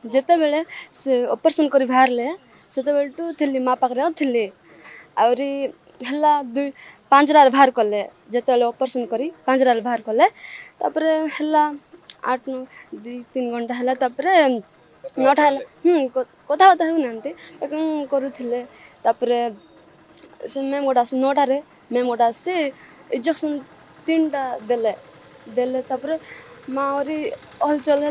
जिते बेले से ऑपरेशन कर बाहर से थी माँ पाखे थी आहरी है 5 बाहर कले जिते ऑपरेशन कर 5 बाहर कले तापर है 8-9-2-3 घंटा है तापर 9टा है कथबार्ता होना करुले से मैम गोटे आस 9टार मैम गोटे आसी इंजेक्शन 3टा देले माँ आहरी हलचल है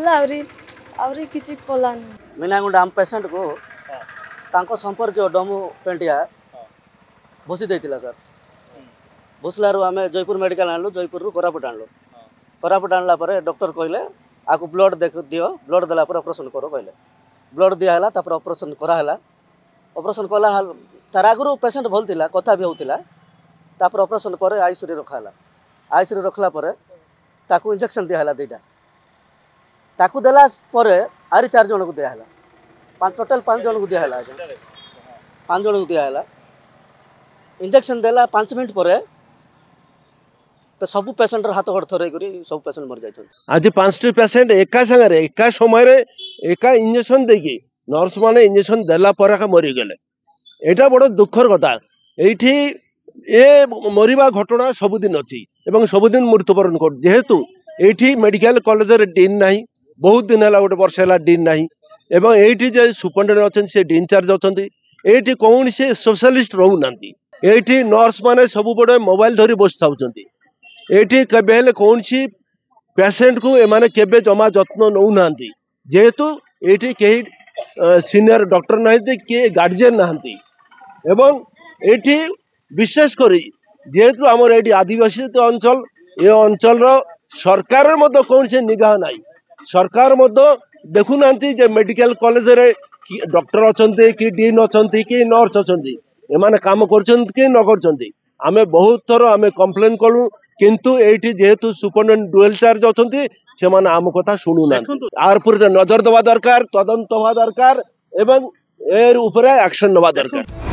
आहरी किसी कलानी मीनागुंड आम पेसेंट को तांको संपर्क डमू पेंटिया भोसी देता सर भोसलार आम जयपुर मेडिकल आणलु जयपुर रु कोरापुट आणलु कोरापुट आणला डॉक्टर कहले आपको ब्लड दियो ब्लड देला ऑपरेशन करो कहले ब्लड दिया तापर ऑपरेशन कराला ऑपरेशन कला तार आगु पेसेंट भल थिला कथा भी होतिला तापर ऑपरेशन पर आईसीयू रखाला आईसीयू रखला ताकू इंजेक्शन दिया 2टा ताकू देला आहरी 4 जन को दिया टोटाल 5 जन को दिया 5 जन को दिया इंजेक्शन देला 5 मिनट पर तो सब पेसेंट हाथ गोड़ थरे सब पेसेंट मर जाए आज 5टी पेसेंट एका संगे एका समय एका इंजेक्शन देकी नर्स माने इंजेक्शन देला पर मरीगले एटा बड़ दुखर कथा ये ए मरिबा घटना सबुदिन अच्छी एवं सबुदिन मृत्युवरण कर जेहेतु ये मेडिकल कॉलेज डीन ना बहुत दिन है गोटे वर्ष है डीन ना एवं ये सुपरिटेडेंट अच्छा से डीन चार्ज अच्छा ये कौन से स्पेशलिस्ट रोना ये नर्स माने सब बड़े मोबाइल धरी बस था ये केबे कौन सी पेसेंट को एमाने केबे जमा जत्न नौ ना जेहेतु ये कहीं सीनियर डॉक्टर ना किए गार्जियन ना एवं ये विशेष करी जेहेतु आमर ये आदिवासी अंचल ये अंचल सरकार कौन से निगाह ना सरकार देखुना मेडिकल कॉलेज रे डॉक्टर अच्छा कि डीन अच्छा कि नर्स अच्छा एमाने काम कर न कर आमे बहुत थर आमे कंप्लेन कलु किंतु एठी जेहेतु सुपरिटेंडेंट डुएल चार्ज अच्छा से माने आम कथा शुणुना आर पर नजर देवा दरकार तदंत हवा दरकार एवं एर उपरे एक्शन नवा दरकार।